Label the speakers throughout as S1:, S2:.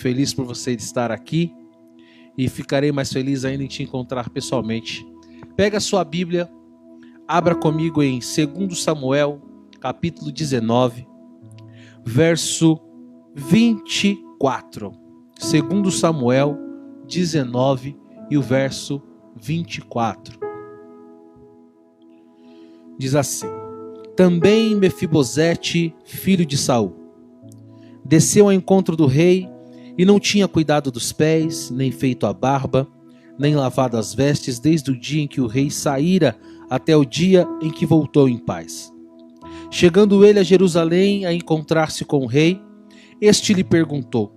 S1: feliz por você estar aqui e ficarei mais feliz ainda em te encontrar pessoalmente. Pega a sua Bíblia, abra comigo em 2 Samuel, capítulo 19, verso 24. 2 Samuel 19 e o verso 24. Diz assim: Também Mefibosete, filho de Saul, desceu ao encontro do rei e não tinha cuidado dos pés, nem feito a barba, nem lavado as vestes, desde o dia em que o rei saíra até o dia em que voltou em paz. Chegando ele a Jerusalém a encontrar-se com o rei, este lhe perguntou: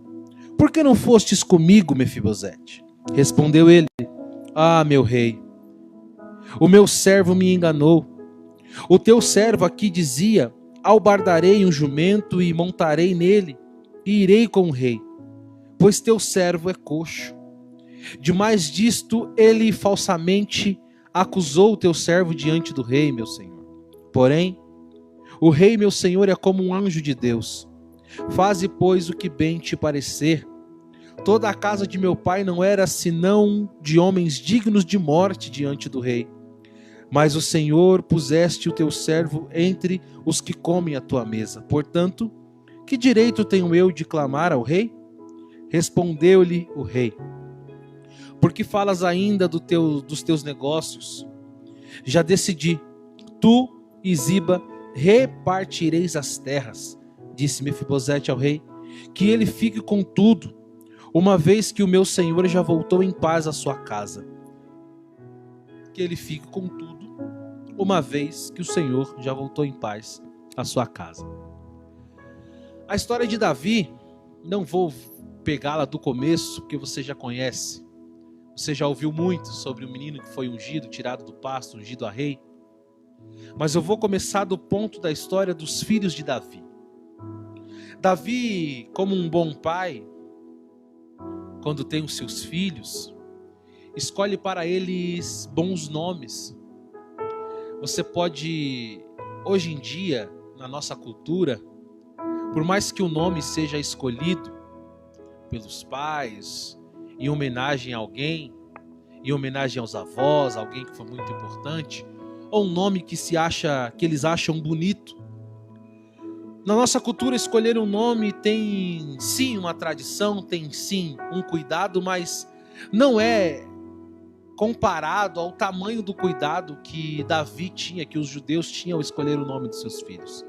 S1: Por que não fostes comigo, Mefibosete? Respondeu ele: Ah, meu rei, o meu servo me enganou. O teu servo aqui dizia: Albardarei um jumento e montarei nele, e irei com o rei, pois teu servo é coxo. Demais disto, ele falsamente acusou o teu servo diante do rei, meu senhor. Porém, o rei, meu senhor, é como um anjo de Deus. Faze, pois, o que bem te parecer. Toda a casa de meu pai não era senão de homens dignos de morte diante do rei. Mas o Senhor puseste o teu servo entre os que comem a tua mesa. Portanto, que direito tenho eu de clamar ao rei? Respondeu-lhe o rei: Por que falas ainda dos teus negócios? Já decidi, tu e Ziba repartireis as terras. Disse Mefibosete ao rei: Que ele fique com tudo, uma vez que o meu senhor já voltou em paz à sua casa. Que ele fique com tudo, uma vez que o Senhor já voltou em paz à sua casa. A história de Davi, não vou pegá-la do começo, porque você já conhece. Você já ouviu muito sobre o menino que foi ungido, tirado do pasto, ungido a rei. Mas eu vou começar do ponto da história dos filhos de Davi. Davi, como um bom pai, quando tem os seus filhos, escolhe para eles bons nomes. Você pode, hoje em dia, na nossa cultura, por mais que o nome seja escolhido pelos pais, em homenagem a alguém, em homenagem aos avós, alguém que foi muito importante, ou um nome que eles acham bonito. Na nossa cultura, escolher um nome tem sim uma tradição, tem sim um cuidado, mas não é comparado ao tamanho do cuidado que Davi tinha, que os judeus tinham ao escolher o nome de seus filhos.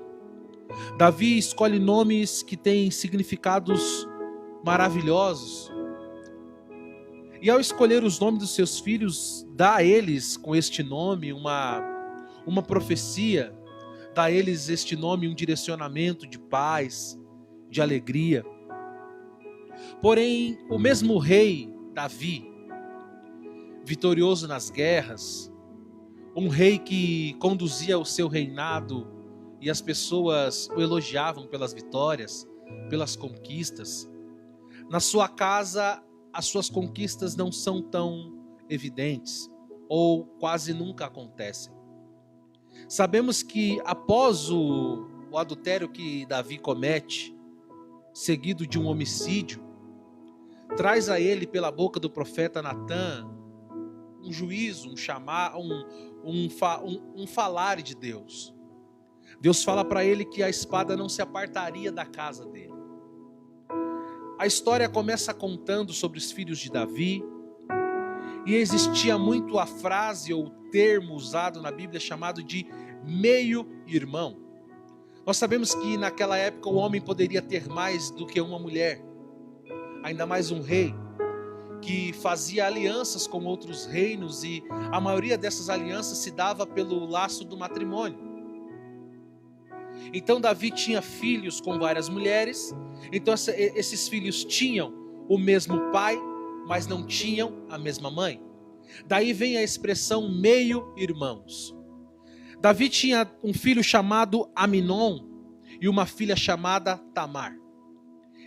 S1: Davi escolhe nomes que têm significados maravilhosos. E ao escolher os nomes dos seus filhos, dá a eles com este nome uma profecia, dá a eles este nome um direcionamento de paz, de alegria. Porém, o mesmo rei Davi, vitorioso nas guerras, um rei que conduzia o seu reinado e as pessoas o elogiavam pelas vitórias, pelas conquistas. Na sua casa, as suas conquistas não são tão evidentes ou quase nunca acontecem. Sabemos que após o adultério que Davi comete, seguido de um homicídio, traz a ele pela boca do profeta Natã um juízo, um falar de Deus. Deus fala para ele que a espada não se apartaria da casa dele. A história começa contando sobre os filhos de Davi, e existia muito a frase ou termo usado na Bíblia chamado de meio-irmão. Nós sabemos que naquela época o homem poderia ter mais do que uma mulher, ainda mais um rei, que fazia alianças com outros reinos, e a maioria dessas alianças se dava pelo laço do matrimônio. Então Davi tinha filhos com várias mulheres, então esses filhos tinham o mesmo pai, mas não tinham a mesma mãe. Daí vem a expressão meio-irmãos. Davi tinha um filho chamado Aminon e uma filha chamada Tamar.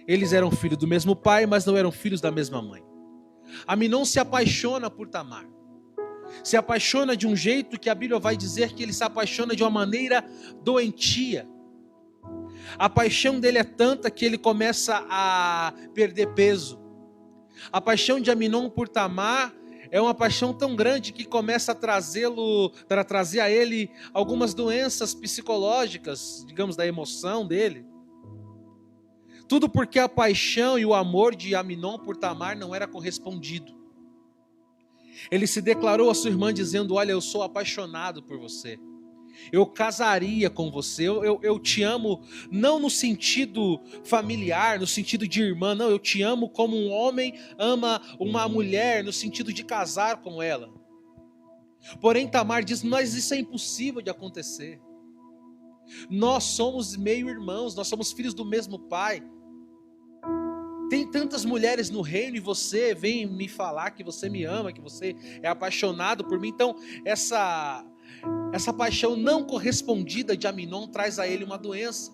S1: Eles eram filhos do mesmo pai, mas não eram filhos da mesma mãe. Aminon se apaixona por Tamar. Se apaixona de um jeito que a Bíblia vai dizer que ele se apaixona de uma maneira doentia. A paixão dele é tanta que ele começa a perder peso. A paixão de Aminon por Tamar é uma paixão tão grande que começa a trazer a ele algumas doenças psicológicas, digamos, da emoção dele. Tudo porque a paixão e o amor de Aminon por Tamar não era correspondido. Ele se declarou à sua irmã dizendo: olha, eu sou apaixonado por você. Eu casaria com você, eu te amo, não no sentido familiar, no sentido de irmã, não, eu te amo como um homem ama uma mulher, no sentido de casar com ela. Porém Tamar diz: mas isso é impossível de acontecer. Nós somos meio-irmãos, nós somos filhos do mesmo pai. Tem tantas mulheres no reino e você vem me falar que você me ama, que você é apaixonado por mim. Então essa paixão não correspondida de Aminon traz a ele uma doença.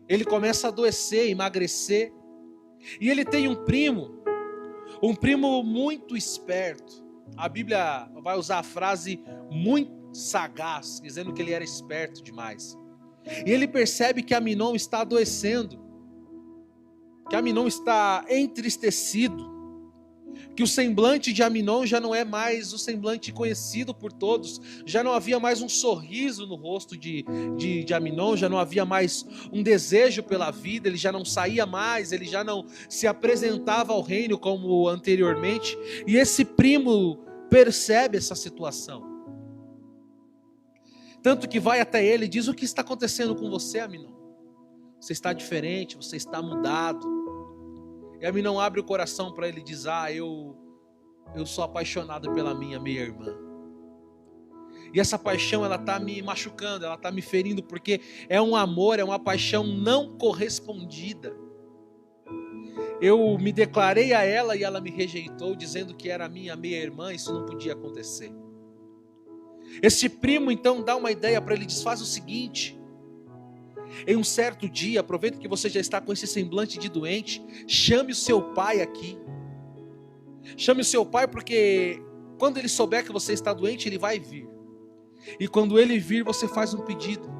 S1: Ele começa a adoecer, emagrecer. E ele tem um primo muito esperto. A Bíblia vai usar a frase muito sagaz, dizendo que ele era esperto demais. E ele percebe que Aminon está adoecendo, que Aminon está entristecido, que o semblante de Aminon já não é mais o semblante conhecido por todos, já não havia mais um sorriso no rosto de Aminon, já não havia mais um desejo pela vida, ele já não saía mais, ele já não se apresentava ao reino como anteriormente, e esse primo percebe essa situação, tanto que vai até ele e diz: o que está acontecendo com você, Aminon? Você está diferente, você está mudado. E Aminon abre o coração para ele e diz: eu sou apaixonado pela minha meia-irmã. E essa paixão, ela está me machucando, ela está me ferindo, porque é um amor, é uma paixão não correspondida. Eu me declarei a ela e ela me rejeitou, dizendo que era minha meia-irmã, isso não podia acontecer. Esse primo então dá uma ideia para ele, diz: faz o seguinte, em um certo dia, aproveita que você já está com esse semblante de doente, chame o seu pai aqui. Chame o seu pai, porque quando ele souber que você está doente, ele vai vir. E quando ele vir, você faz um pedido.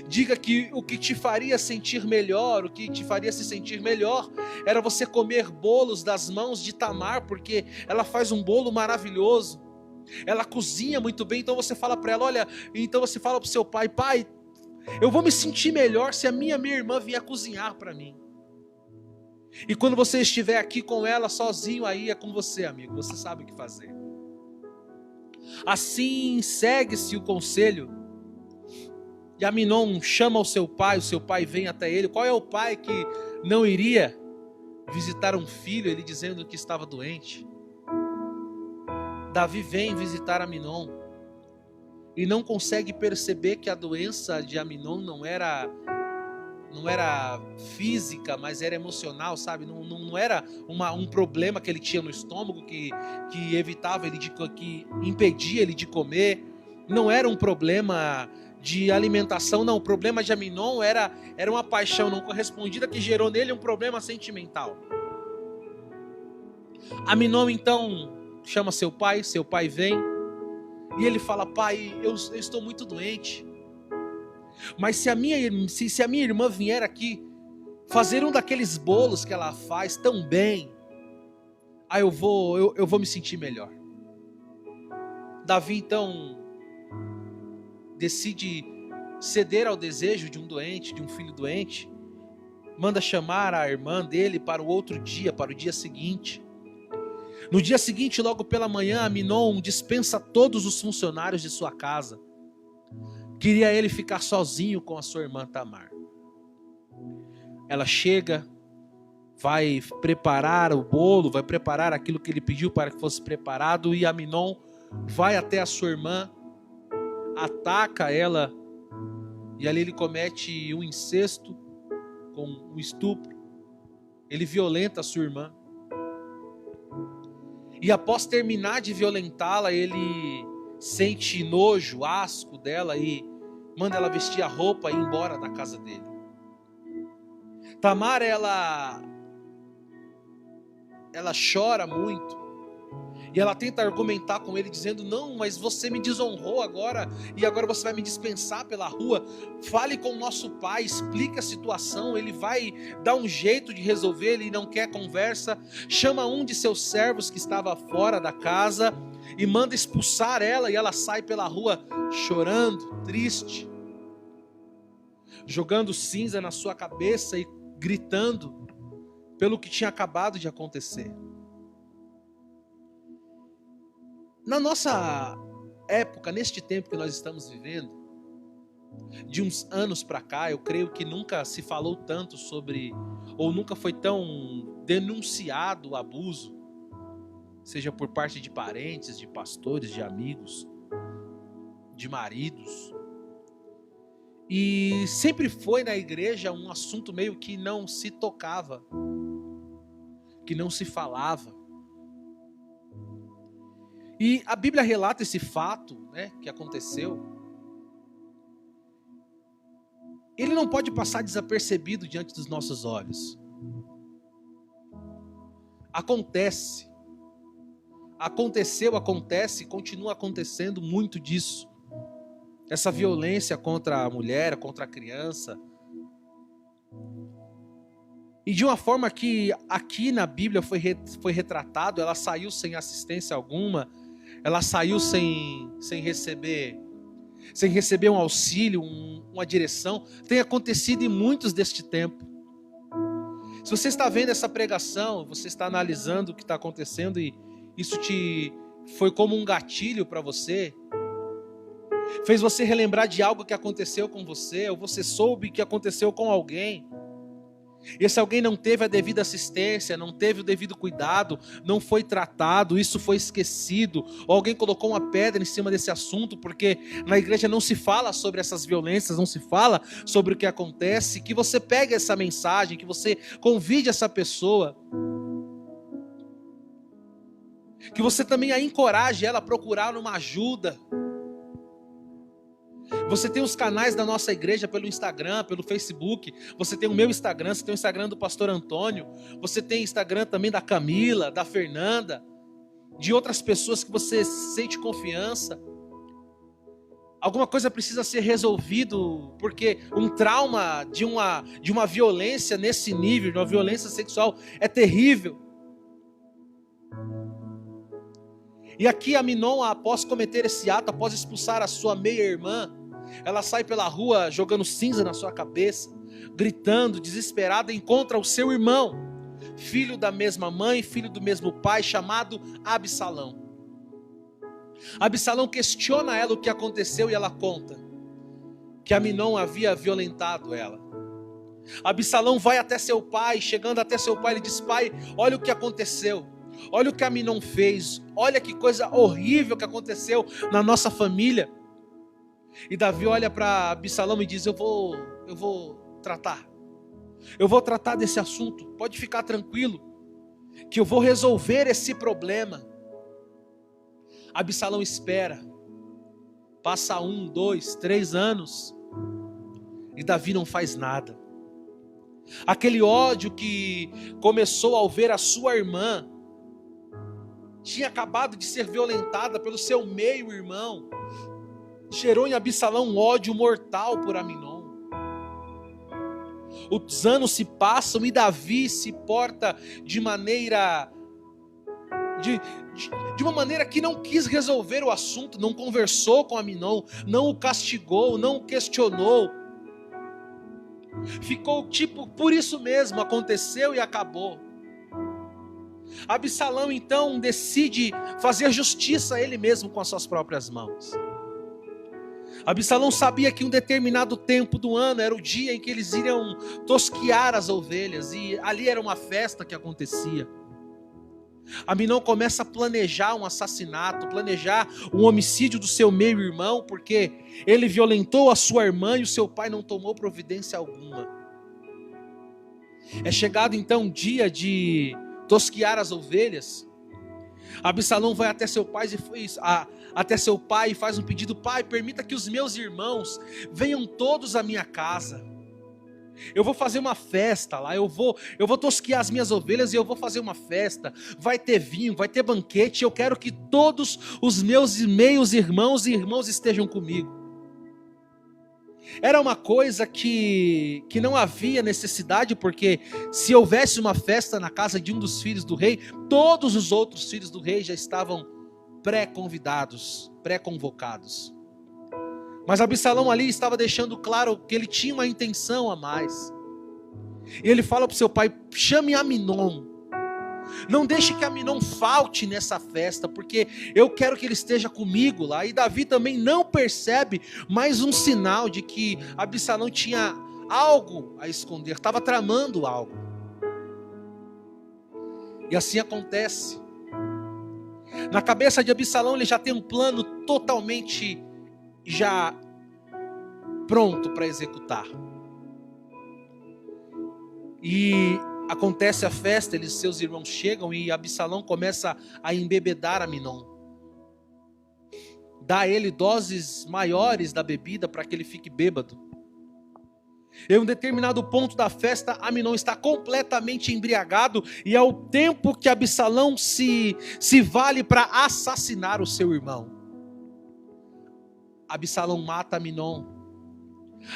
S1: Diga que o que te faria sentir melhor, o que te faria se sentir melhor, era você comer bolos das mãos de Tamar, porque ela faz um bolo maravilhoso. Ela cozinha muito bem, então você fala para ela: olha, então você fala para o seu pai: pai, eu vou me sentir melhor se a minha irmã vier cozinhar para mim. E quando você estiver aqui com ela sozinho, aí é com você, amigo, você sabe o que fazer. Assim segue-se o conselho. E Aminon chama o seu pai vem até ele. Qual é o pai que não iria visitar um filho, ele dizendo que estava doente? Davi vem visitar Aminon e não consegue perceber que a doença de Aminon não era física, mas era emocional, sabe? Não era um problema que ele tinha no estômago que evitava ele que impedia ele de comer. Não era um problema de alimentação, não. O problema de Aminon era uma paixão não correspondida que gerou nele um problema sentimental. Aminon então chama seu pai vem e ele fala: pai, eu estou muito doente, mas se a minha irmã vier aqui fazer um daqueles bolos que ela faz tão bem, aí eu vou me sentir melhor. Davi então decide ceder ao desejo de um doente, de um filho doente, manda chamar a irmã dele para o outro dia, para o dia seguinte. No dia seguinte, logo pela manhã, Aminon dispensa todos os funcionários de sua casa. Queria ele ficar sozinho com a sua irmã Tamar. Ela chega, vai preparar o bolo, vai preparar aquilo que ele pediu para que fosse preparado, e Aminon vai até a sua irmã, ataca ela, e ali ele comete um incesto com um estupro. Ele violenta a sua irmã. E após terminar de violentá-la, ele sente nojo, asco dela e manda ela vestir a roupa e ir embora da casa dele. Tamar, ela chora muito. E ela tenta argumentar com ele, dizendo: não, mas você me desonrou agora, e agora você vai me dispensar pela rua. Fale com o nosso pai, explique a situação, ele vai dar um jeito de resolver, ele não quer conversa. Chama um de seus servos que estava fora da casa e manda expulsar ela, e ela sai pela rua chorando, triste, jogando cinza na sua cabeça e gritando pelo que tinha acabado de acontecer. Na nossa época, neste tempo que nós estamos vivendo, de uns anos para cá, eu creio que nunca se falou tanto sobre, ou nunca foi tão denunciado o abuso, seja por parte de parentes, de pastores, de amigos, de maridos. E sempre foi na igreja um assunto meio que não se tocava, que não se falava. E a Bíblia relata esse fato, né, que aconteceu. Ele não pode passar desapercebido diante dos nossos olhos. Acontece. Aconteceu, acontece, continua acontecendo muito disso. Essa violência contra a mulher, contra a criança. E de uma forma que aqui na Bíblia foi retratado, ela saiu sem assistência alguma, ela saiu sem receber um auxílio, uma direção. Tem acontecido em muitos deste tempo. Se você está vendo essa pregação, você está analisando o que está acontecendo e isso foi como um gatilho para você, fez você relembrar de algo que aconteceu com você, ou você soube que aconteceu com alguém. Esse alguém não teve a devida assistência, não teve o devido cuidado, não foi tratado, isso foi esquecido, ou alguém colocou uma pedra em cima desse assunto, porque na igreja não se fala sobre essas violências, não se fala sobre o que acontece. Que você pegue essa mensagem, que você convide essa pessoa, que você também a encoraje ela a procurar uma ajuda. Você tem os canais da nossa igreja pelo Instagram, pelo Facebook. Você tem o meu Instagram, você tem o Instagram do pastor Antônio. Você tem o Instagram também da Camila, da Fernanda, de outras pessoas que você sente confiança. Alguma coisa precisa ser resolvido, porque um trauma de uma violência nesse nível, de uma violência sexual, é terrível. E aqui Aminon, após cometer esse ato, após expulsar a sua meia-irmã, ela sai pela rua jogando cinza na sua cabeça, gritando, desesperada, encontra o seu irmão, filho da mesma mãe, filho do mesmo pai, chamado Absalão. Absalão questiona ela o que aconteceu e ela conta que Aminon havia violentado ela. Absalão vai até seu pai, chegando até seu pai, ele diz: pai, olha o que aconteceu. Olha o que Aminon fez, olha que coisa horrível que aconteceu na nossa família. E Davi olha para Absalão e diz: eu vou tratar desse assunto, pode ficar tranquilo, que eu vou resolver esse problema. Absalão espera, passa 1, 2, 3 anos, e Davi não faz nada. Aquele ódio que começou ao ver a sua irmã, tinha acabado de ser violentada pelo seu meio-irmão, gerou em Absalão um ódio mortal por Aminon. Os anos se passam e Davi se porta de uma maneira que não quis resolver o assunto, não conversou com Aminon, não o castigou, não o questionou. Ficou tipo, por isso mesmo, aconteceu e acabou. Absalão então decide fazer justiça a ele mesmo com as suas próprias mãos. Absalão sabia que um determinado tempo do ano era o dia em que eles iriam tosquiar as ovelhas, e ali era uma festa que acontecia. Aminon começa a planejar um assassinato, planejar um homicídio do seu meio-irmão, porque ele violentou a sua irmã e o seu pai não tomou providência alguma. É chegado então o dia de tosquiar as ovelhas. Absalão vai até seu pai e faz um pedido: pai, permita que os meus irmãos venham todos à minha casa. Eu vou fazer uma festa lá, eu vou tosquiar as minhas ovelhas e eu vou fazer uma festa. Vai ter vinho, vai ter banquete, eu quero que todos os meus meios irmãos e irmãs estejam comigo. Era uma coisa que não havia necessidade, porque se houvesse uma festa na casa de um dos filhos do rei, todos os outros filhos do rei já estavam pré-convidados, pré-convocados. Mas Absalão ali estava deixando claro que ele tinha uma intenção a mais. E ele fala para o seu pai: chame Aminon. Não deixe que Aminon falte nessa festa, porque eu quero que ele esteja comigo lá. E Davi também não percebe mais um sinal de que Absalão tinha algo a esconder, estava tramando algo. E assim acontece. Na cabeça de Absalão ele já tem um plano totalmente já pronto para executar. E acontece a festa, seus irmãos chegam e Absalão começa a embebedar Aminon. Dá a ele doses maiores da bebida para que ele fique bêbado. Em um determinado ponto da festa, Aminon está completamente embriagado e é o tempo que Absalão se vale para assassinar o seu irmão. Absalão mata Aminon.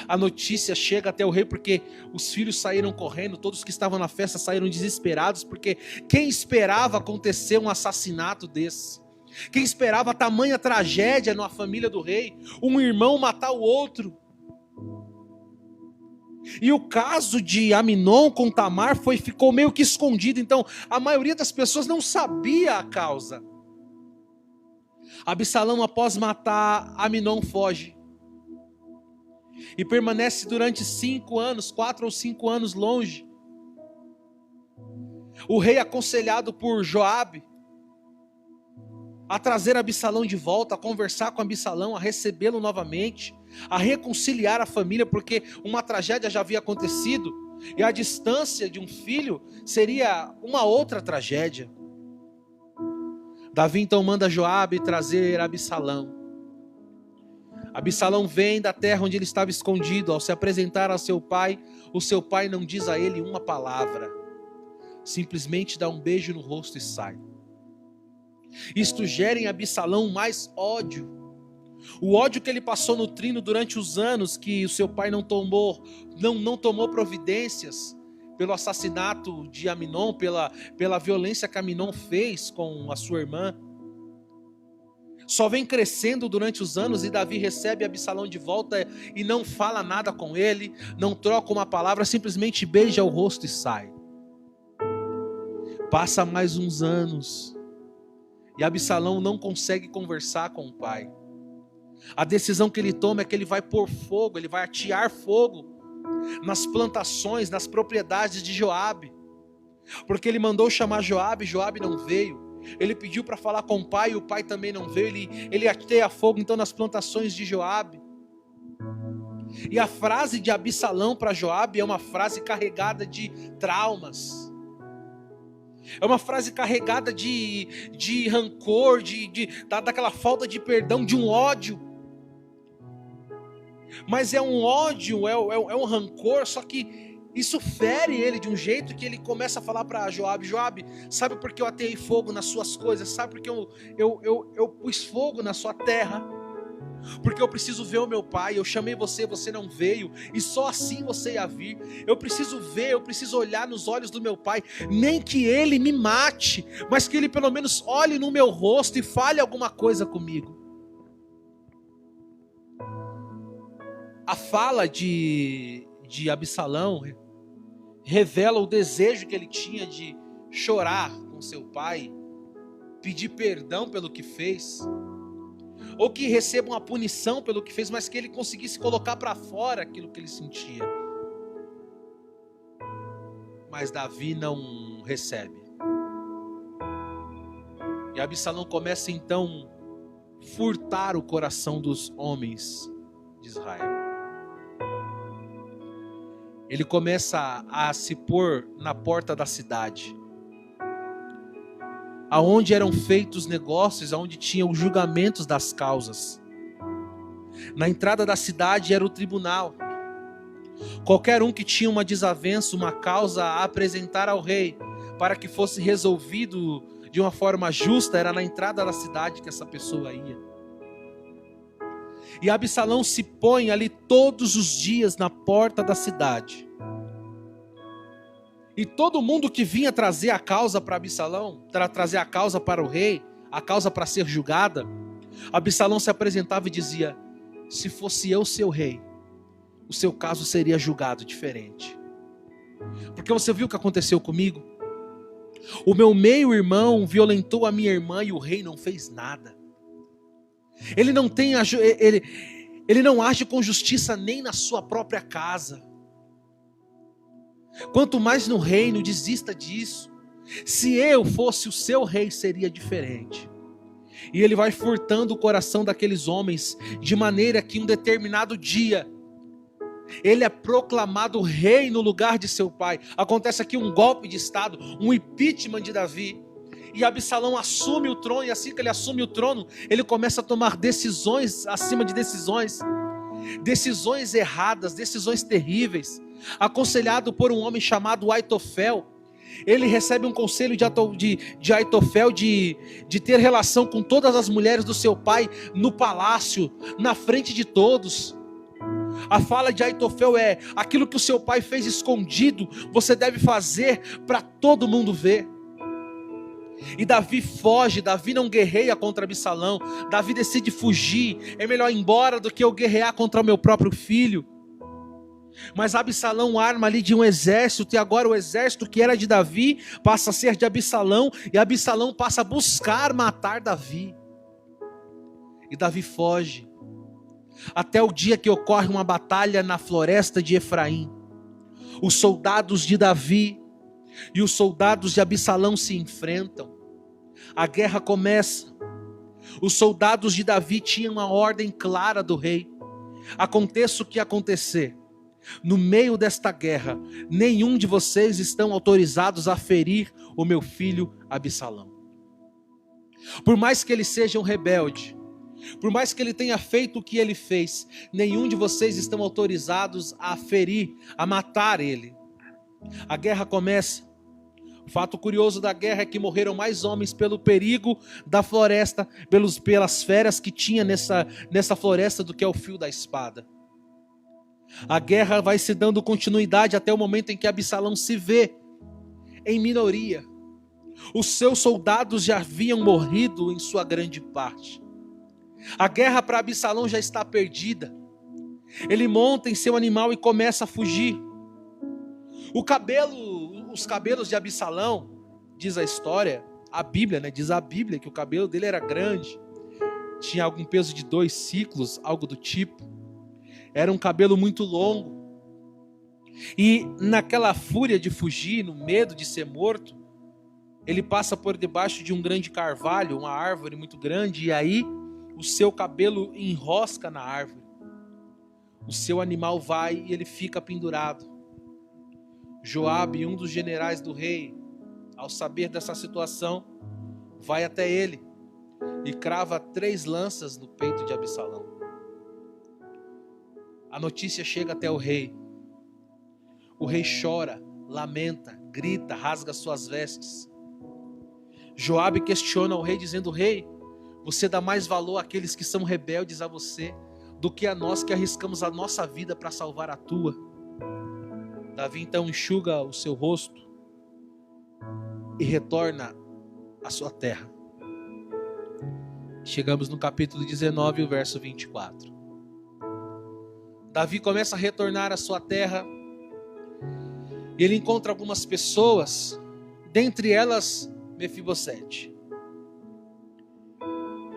S1: A notícia chega até o rei porque os filhos saíram correndo, todos que estavam na festa saíram desesperados, porque quem esperava acontecer um assassinato desse? Quem esperava tamanha tragédia na família do rei? Um irmão matar o outro. E o caso de Aminon com Tamar ficou meio que escondido, então a maioria das pessoas não sabia a causa. Absalão, após matar Aminon, foge. E permanece durante 5 anos, 4 ou 5 anos longe. O rei, aconselhado por Joabe, a trazer Absalão de volta, a conversar com Absalão, a recebê-lo novamente, a reconciliar a família, porque uma tragédia já havia acontecido, e a distância de um filho seria uma outra tragédia. Davi então manda Joabe trazer Absalão. Absalão vem da terra onde ele estava escondido. Ao se apresentar ao seu pai, o seu pai não diz a ele uma palavra, simplesmente dá um beijo no rosto e sai. Isto gera em Absalão mais ódio. O ódio que ele passou nutrindo durante os anos que o seu pai não tomou providências pelo assassinato de Aminon, pela violência que Aminon fez com a sua irmã. Só vem crescendo durante os anos e Davi recebe Absalão de volta e não fala nada com ele, não troca uma palavra, simplesmente beija o rosto e sai. Passa mais uns anos e Absalão não consegue conversar com o pai. A decisão que ele toma é que ele vai pôr fogo, ele vai atear fogo nas plantações, nas propriedades de Joabe. Porque ele mandou chamar Joabe, Joabe não veio. Ele pediu para falar com o pai, e o pai também não veio. Ele ateia fogo então nas plantações de Joabe. E a frase de Absalão para Joabe é uma frase carregada de traumas. É uma frase carregada de rancor, daquela falta de perdão, de um ódio. Mas é um ódio, é um rancor, só que isso fere ele de um jeito que ele começa a falar para Joabe: Joabe, sabe por que eu ateei fogo nas suas coisas? Sabe por que eu pus fogo na sua terra? Porque eu preciso ver o meu pai. Eu chamei você, você não veio, e só assim você ia vir. Eu preciso ver, eu preciso olhar nos olhos do meu pai, nem que ele me mate, mas que ele pelo menos olhe no meu rosto e fale alguma coisa comigo. A fala de Absalão revela o desejo que ele tinha de chorar com seu pai, pedir perdão pelo que fez, ou que receba uma punição pelo que fez, mas que ele conseguisse colocar para fora aquilo que ele sentia. Mas Davi não recebe. E Absalão começa então a furtar o coração dos homens de Israel. Ele começa a se pôr na porta da cidade, aonde eram feitos negócios, aonde tinham os julgamentos das causas. Na entrada da cidade era o tribunal. Qualquer um que tinha uma desavença, uma causa a apresentar ao rei, para que fosse resolvido de uma forma justa, era na entrada da cidade que essa pessoa ia. E Absalão se põe ali todos os dias na porta da cidade. E todo mundo que vinha trazer a causa para Absalão, trazer a causa para o rei, a causa para ser julgada, Absalão se apresentava e dizia: se fosse eu seu rei, o seu caso seria julgado diferente. Porque você viu o que aconteceu comigo? O meu meio-irmão violentou a minha irmã e o rei não fez nada. Ele não age com justiça nem na sua própria casa. Quanto mais no reino, desista disso. Se eu fosse o seu rei, seria diferente. E ele vai furtando o coração daqueles homens, de maneira que em um determinado dia, ele é proclamado rei no lugar de seu pai. Acontece aqui um golpe de estado, um impeachment de Davi. E Absalão assume o trono, e assim que ele assume o trono, ele começa a tomar decisões acima de decisões. Decisões erradas, decisões terríveis. Aconselhado por um homem chamado Aitofel. Ele recebe um conselho de Aitofel de ter relação com todas as mulheres do seu pai no palácio, na frente de todos. A fala de Aitofel é: aquilo que o seu pai fez escondido, você deve fazer para todo mundo ver. E Davi foge, Davi não guerreia contra Absalão, Davi decide fugir. É melhor ir embora do que eu guerrear contra o meu próprio filho. Mas Absalão arma ali de um exército, e agora o exército que era de Davi passa a ser de Absalão, e Absalão passa a buscar matar Davi. E Davi foge, até o dia que ocorre uma batalha na floresta de Efraim. Os soldados de Davi e os soldados de Absalão se enfrentam. A guerra começa. Os soldados de Davi tinham uma ordem clara do rei: aconteça o que acontecer, no meio desta guerra, nenhum de vocês estão autorizados a ferir o meu filho Absalão. Por mais que ele seja um rebelde, por mais que ele tenha feito o que ele fez, nenhum de vocês estão autorizados a ferir, a matar ele. A guerra começa. O fato curioso da guerra é que morreram mais homens pelo perigo da floresta, pelas feras que tinha nessa floresta, do que ao fio da espada. A guerra vai se dando continuidade até o momento em que Absalão se vê em minoria. Os seus soldados já haviam morrido em sua grande parte. A guerra para Absalão já está perdida. Ele monta em seu animal e começa a fugir. Os cabelos de Absalão, diz a história, a Bíblia, diz a Bíblia que o cabelo dele era grande. Tinha algum peso de 2 ciclos, algo do tipo. Era um cabelo muito longo. E naquela fúria de fugir, no medo de ser morto, ele passa por debaixo de um grande carvalho, uma árvore muito grande, e aí o seu cabelo enrosca na árvore. O seu animal vai e ele fica pendurado. Joabe, um dos generais do rei, ao saber dessa situação, vai até ele e crava 3 lanças no peito de Absalão. A notícia chega até o rei. O rei chora, lamenta, grita, rasga suas vestes. Joabe questiona o rei, dizendo: rei, você dá mais valor àqueles que são rebeldes a você do que a nós que arriscamos a nossa vida para salvar a tua. Davi então enxuga o seu rosto e retorna à sua terra. Chegamos no capítulo 19, o verso 24. Davi começa a retornar à sua terra. E ele encontra algumas pessoas, dentre elas Mefibosete.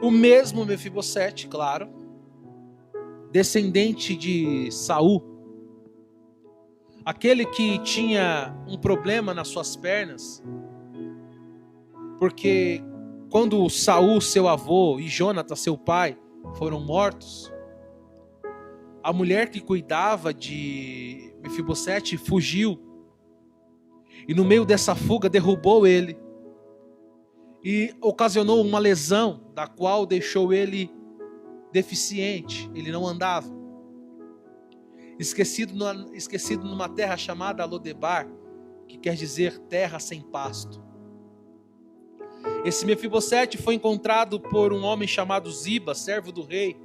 S1: O mesmo Mefibosete, claro, descendente de Saul. Aquele que tinha um problema nas suas pernas, porque quando Saul, seu avô, e Jonatas, seu pai, foram mortos, a mulher que cuidava de Mefibosete fugiu. E no meio dessa fuga derrubou ele. E ocasionou uma lesão, da qual deixou ele deficiente. Ele não andava. esquecido numa terra chamada Lodebar, que quer dizer terra sem pasto. Esse Mefibosete foi encontrado por um homem chamado Ziba, servo do rei,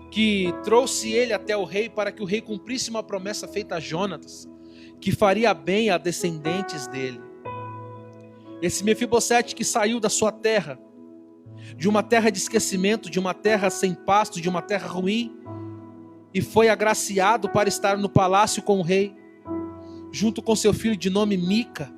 S1: que trouxe ele até o rei para que o rei cumprisse uma promessa feita a Jonatas, que faria bem a descendentes dele. Esse Mefibosete que saiu da sua terra, de uma terra de esquecimento, de uma terra sem pasto, de uma terra ruim, e foi agraciado para estar no palácio com o rei, junto com seu filho de nome Mica.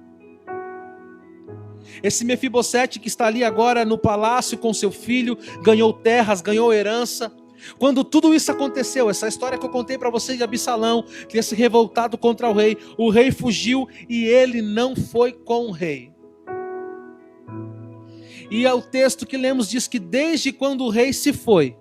S1: Esse Mefibosete que está ali agora no palácio com seu filho, ganhou terras, ganhou herança. Quando tudo isso aconteceu, essa história que eu contei para vocês de Absalão, que tinha se revoltado contra o rei fugiu e ele não foi com o rei. E o texto que lemos diz que desde quando o rei se foi,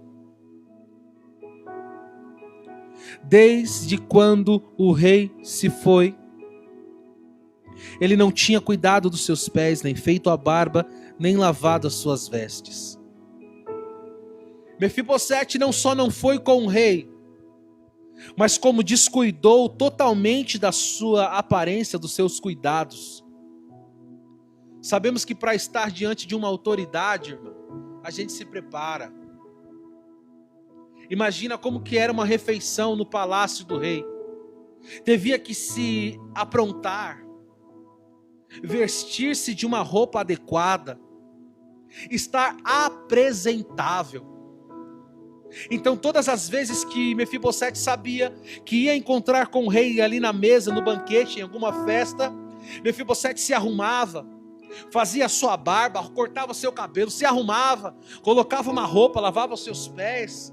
S1: ele não tinha cuidado dos seus pés, nem feito a barba, nem lavado as suas vestes. Mefibosete não só não foi com o rei, mas como descuidou totalmente da sua aparência, dos seus cuidados. Sabemos que para estar diante de uma autoridade, irmão, a gente se prepara. Imagina como que era uma refeição no palácio do rei. Devia que se aprontar, vestir-se de uma roupa adequada, estar apresentável. Então todas as vezes que Mefibosete sabia que ia encontrar com o rei ali na mesa, no banquete, em alguma festa, Mefibosete se arrumava, fazia a sua barba, cortava seu cabelo, se arrumava, colocava uma roupa, lavava os seus pés.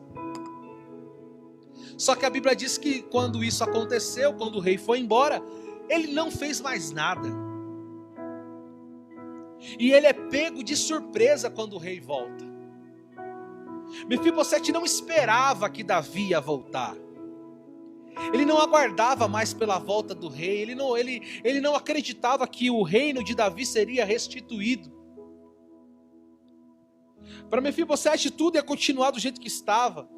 S1: Só que a Bíblia diz que quando isso aconteceu, quando o rei foi embora, ele não fez mais nada. E ele é pego de surpresa quando o rei volta. Mefibosete não esperava que Davi ia voltar. Ele não aguardava mais pela volta do rei. Ele não acreditava que o reino de Davi seria restituído. Para Mefibosete tudo ia continuar do jeito que estava.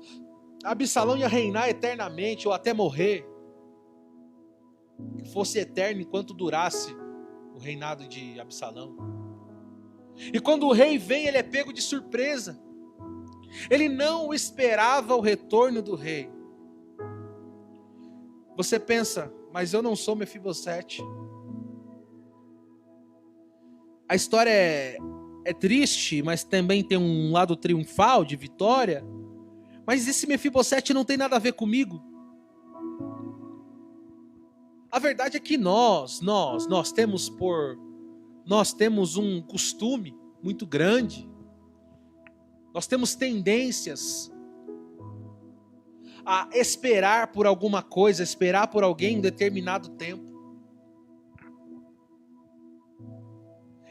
S1: Absalão ia reinar eternamente ou até morrer. Que fosse eterno enquanto durasse o reinado de Absalão. E quando o rei vem, ele é pego de surpresa. Ele não esperava o retorno do rei. Você pensa, mas eu não sou Mefibosete. A história é triste, mas também tem um lado triunfal, de vitória. Mas esse Mefibosete não tem nada a ver comigo. A verdade é que nós temos um costume muito grande. Nós temos tendências a esperar por alguma coisa, esperar por alguém em um determinado tempo.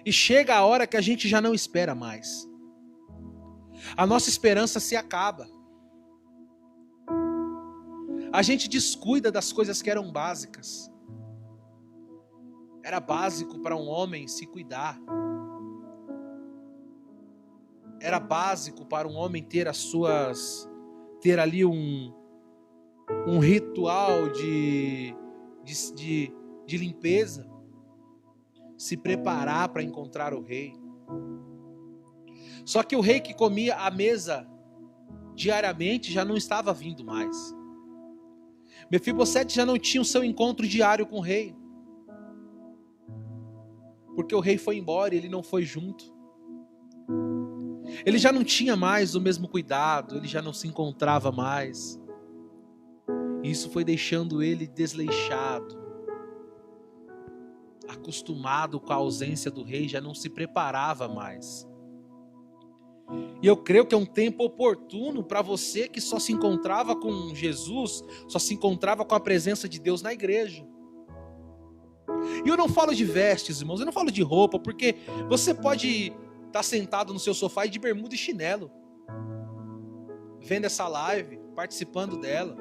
S1: E chega a hora que a gente já não espera mais. A nossa esperança se acaba. A gente descuida das coisas que eram básicas. Era básico para um homem se cuidar. Era básico para um homem ter ali um ritual de limpeza, se preparar para encontrar o rei. Só que o rei que comia à mesa diariamente já não estava vindo mais. Mefibosete já não tinha o seu encontro diário com o rei, porque o rei foi embora e ele não foi junto. Ele já não tinha mais o mesmo cuidado, ele já não se encontrava mais. Isso foi deixando ele desleixado, acostumado com a ausência do rei, já não se preparava mais. E eu creio que é um tempo oportuno para você que só se encontrava com Jesus, só se encontrava com a presença de Deus na igreja. E eu não falo de vestes, irmãos, eu não falo de roupa, porque você pode estar sentado no seu sofá e de bermuda e chinelo, vendo essa live, participando dela.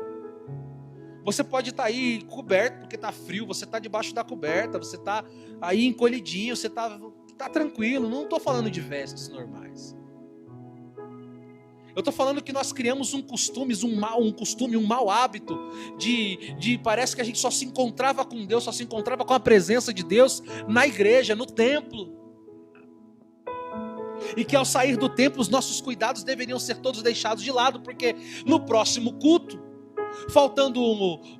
S1: Você pode estar aí coberto porque está frio, você está debaixo da coberta, você está aí encolhidinho, você está tranquilo. Não estou falando de vestes normais. Eu estou falando que nós criamos um costume, um mau hábito de parece que a gente só se encontrava com Deus, só se encontrava com a presença de Deus na igreja, no templo. E que ao sair do templo os nossos cuidados deveriam ser todos deixados de lado, porque no próximo culto, faltando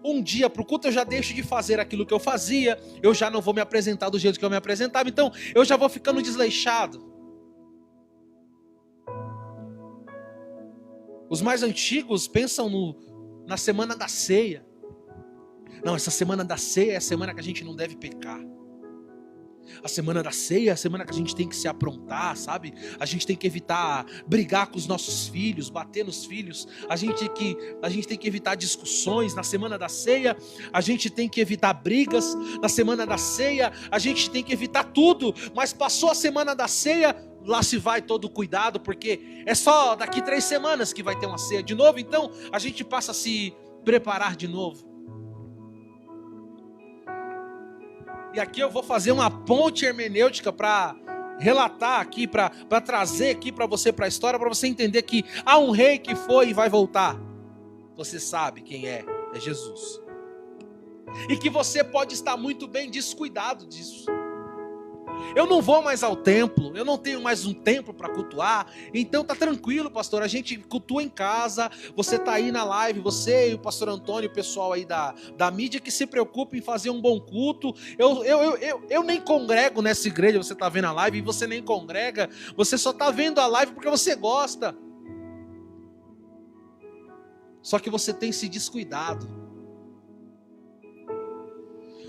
S1: um dia para o culto, eu já deixo de fazer aquilo que eu fazia, eu já não vou me apresentar do jeito que eu me apresentava, então eu já vou ficando desleixado. Os mais antigos pensam na semana da ceia. Não, essa semana da ceia é a semana que a gente não deve pecar. A semana da ceia é a semana que a gente tem que se aprontar, sabe? A gente tem que evitar brigar com os nossos filhos, bater nos filhos. A gente tem que evitar discussões. Na semana da ceia, a gente tem que evitar brigas. Na semana da ceia, a gente tem que evitar tudo. Mas passou a semana da ceia, lá se vai todo o cuidado, porque é só daqui 3 semanas que vai ter uma ceia de novo. Então, a gente passa a se preparar de novo. E aqui eu vou fazer uma ponte hermenêutica para relatar aqui, para trazer aqui para você, para a história, para você entender que há um rei que foi e vai voltar. Você sabe quem é Jesus. E que você pode estar muito bem descuidado disso. Eu não vou mais ao templo, eu não tenho mais um templo para cultuar, então tá tranquilo, pastor, a gente cultua em casa, você tá aí na live, você e o pastor Antônio, o pessoal aí da mídia que se preocupa em fazer um bom culto. Eu nem congrego nessa igreja, você tá vendo a live e você nem congrega, você só tá vendo a live porque você gosta. Só que você tem se descuidado.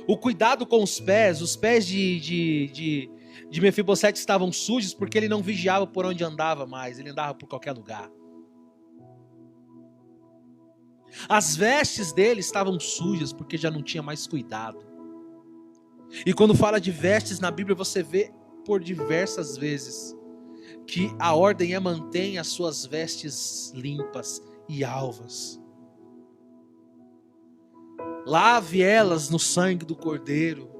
S1: O cuidado com os pés de Mefibosete estavam sujos porque ele não vigiava por onde andava mais, ele andava por qualquer lugar. As vestes dele estavam sujas porque já não tinha mais cuidado. E quando fala de vestes na Bíblia, você vê por diversas vezes que a ordem é manter as suas vestes limpas e alvas. Lave elas no sangue do Cordeiro.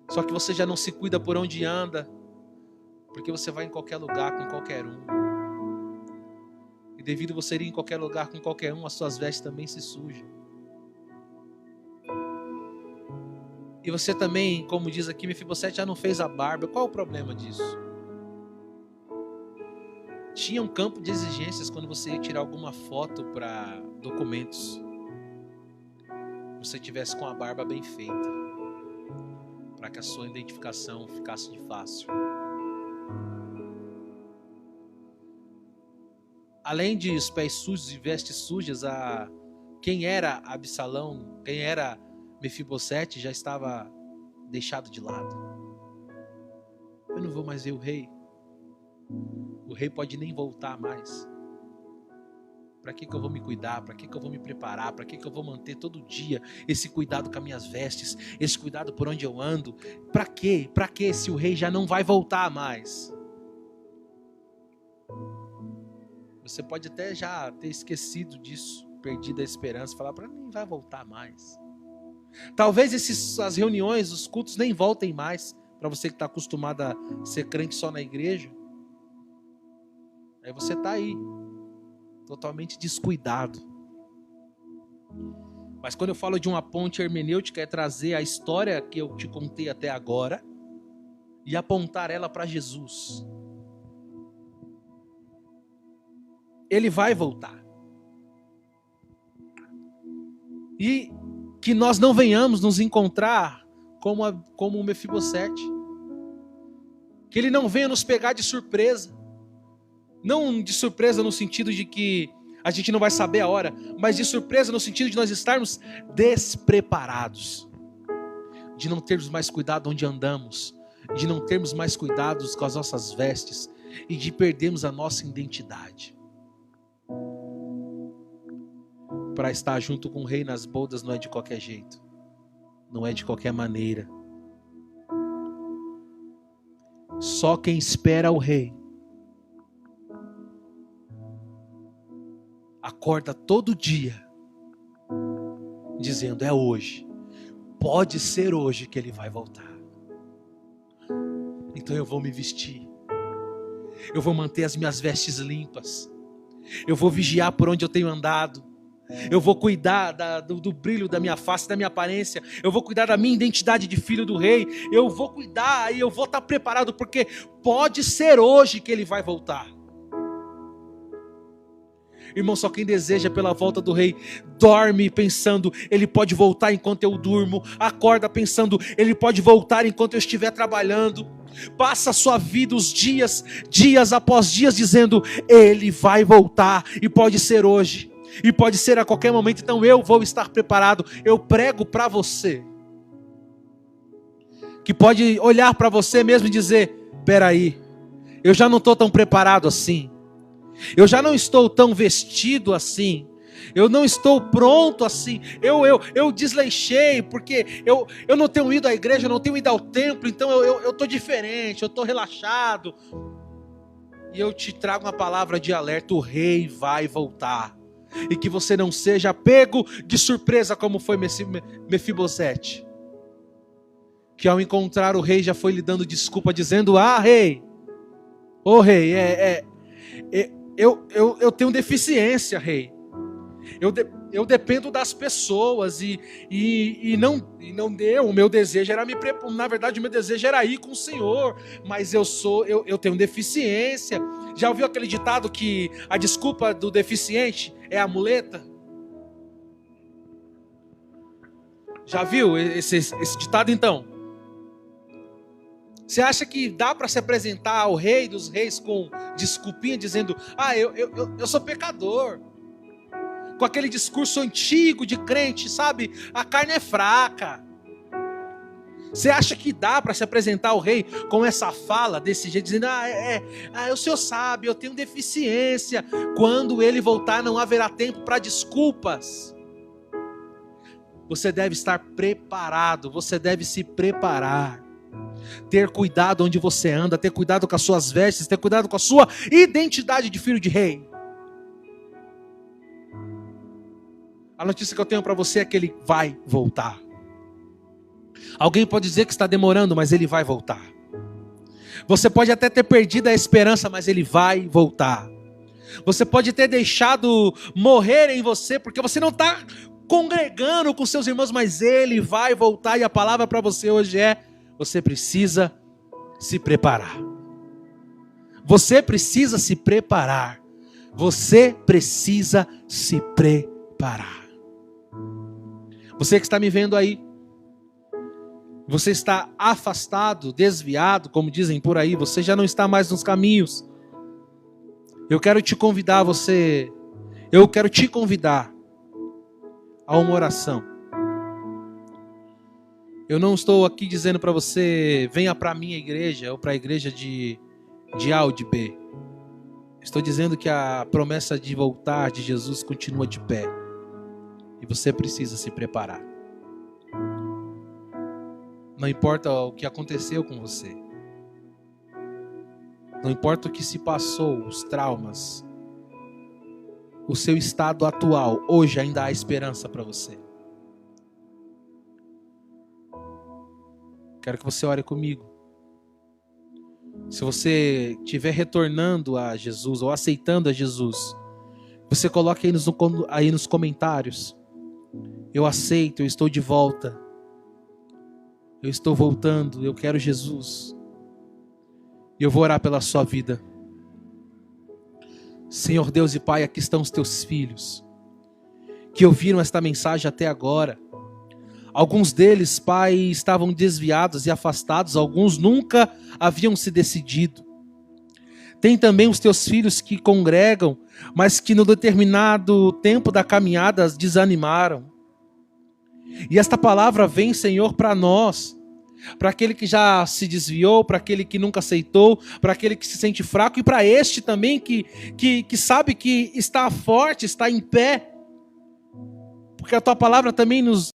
S1: Só que você já não se cuida por onde anda, porque você vai em qualquer lugar com qualquer um. E devido você ir em qualquer lugar com qualquer um, as suas vestes também se sujam. E você também, como diz aqui, Mefibosete já não fez a barba. Qual o problema disso? Tinha um campo de exigências quando você ia tirar alguma foto para documentos. Você tivesse com a barba bem feita, para que a sua identificação ficasse de fácil. Além de os pés sujos e vestes sujas, quem era Absalão, quem era Mefibosete já estava deixado de lado. Eu não vou mais ver o rei. O rei pode nem voltar mais. Para que eu vou me cuidar? Para que eu vou me preparar? Para que eu vou manter todo dia esse cuidado com as minhas vestes? Esse cuidado por onde eu ando? Para quê? Para que se o rei já não vai voltar mais? Você pode até já ter esquecido disso, perdido a esperança, falar para mim, vai voltar mais. Talvez as reuniões, os cultos nem voltem mais, para você que está acostumado a ser crente só na igreja. Aí você está aí, totalmente descuidado. Mas quando eu falo de uma ponte hermenêutica, é trazer a história que eu te contei até agora e apontar ela para Jesus. Ele vai voltar. E que nós não venhamos nos encontrar como o Mefibosete. Que ele não venha nos pegar de surpresa. Não de surpresa no sentido de que a gente não vai saber a hora, mas de surpresa no sentido de nós estarmos despreparados. De não termos mais cuidado onde andamos. De não termos mais cuidados com as nossas vestes. E de perdermos a nossa identidade. Para estar junto com o rei nas bodas não é de qualquer jeito. Não é de qualquer maneira. Só quem espera o rei acorda todo dia dizendo, é hoje. Pode ser hoje que ele vai voltar. Então eu vou me vestir. Eu vou manter as minhas vestes limpas. Eu vou vigiar por onde eu tenho andado. Eu vou cuidar do brilho da minha face, da minha aparência. Eu vou cuidar da minha identidade de filho do rei. Eu vou cuidar e eu vou estar preparado, porque pode ser hoje que ele vai voltar. Irmão, só quem deseja pela volta do rei dorme pensando, ele pode voltar enquanto eu durmo. Acorda pensando, ele pode voltar enquanto eu estiver trabalhando. Passa a sua vida, os dias após dias, dizendo, ele vai voltar. E pode ser hoje, e pode ser a qualquer momento. Então eu vou estar preparado. Eu prego para você, que pode olhar para você mesmo e dizer, peraí, eu já não estou tão preparado assim. Eu já não estou tão vestido assim. Eu não estou pronto assim. Eu desleixei porque eu não tenho ido à igreja, eu não tenho ido ao templo. Então eu estou diferente, eu estou relaxado. E eu te trago uma palavra de alerta: o rei vai voltar. E que você não seja pego de surpresa como foi Mefibosete, que ao encontrar o rei já foi lhe dando desculpa, dizendo, rei, rei, eu tenho deficiência, rei. Eu dependo das pessoas e não deu. O meu desejo era me preparar. Na verdade, o meu desejo era ir com o Senhor, mas eu tenho deficiência. Já ouviu aquele ditado que a desculpa do deficiente é a muleta? Já viu esse ditado então? Você acha que dá para se apresentar ao rei dos reis com desculpinha, dizendo, eu sou pecador? Com aquele discurso antigo de crente, sabe? A carne é fraca. Você acha que dá para se apresentar ao rei com essa fala desse jeito, dizendo, o senhor sabe, eu tenho deficiência. Quando ele voltar não haverá tempo para desculpas. Você deve estar preparado, você deve se preparar. Ter cuidado onde você anda, ter cuidado com as suas vestes, ter cuidado com a sua identidade de filho de rei. A notícia que eu tenho para você é que ele vai voltar. Alguém pode dizer que está demorando, mas ele vai voltar. Você pode até ter perdido a esperança, mas ele vai voltar. Você pode ter deixado morrer em você, porque você não está congregando com seus irmãos, mas ele vai voltar. E a palavra para você hoje é: você precisa se preparar. Você precisa se preparar. Você precisa se preparar. Você que está me vendo aí, você está afastado, desviado, como dizem por aí, você já não está mais nos caminhos. Eu quero te convidar a uma oração. Eu não estou aqui dizendo para você, venha para a minha igreja ou para a igreja de A ou de B. Estou dizendo que a promessa de voltar de Jesus continua de pé. E você precisa se preparar. Não importa o que aconteceu com você. Não importa o que se passou, os traumas. O seu estado atual, hoje ainda há esperança para você. Quero que você ore comigo. Se você estiver retornando a Jesus ou aceitando a Jesus, você coloque aí nos comentários: eu aceito, eu estou de volta. Eu estou voltando, eu quero Jesus. E eu vou orar pela sua vida. Senhor Deus e Pai, aqui estão os teus filhos, que ouviram esta mensagem até agora. Alguns deles, Pai, estavam desviados e afastados. Alguns nunca haviam se decidido. Tem também os teus filhos que congregam, mas que no determinado tempo da caminhada desanimaram. E esta palavra vem, Senhor, para nós, para aquele que já se desviou, para aquele que nunca aceitou, para aquele que se sente fraco e para este também que sabe que está forte, está em pé. Porque a tua palavra também nos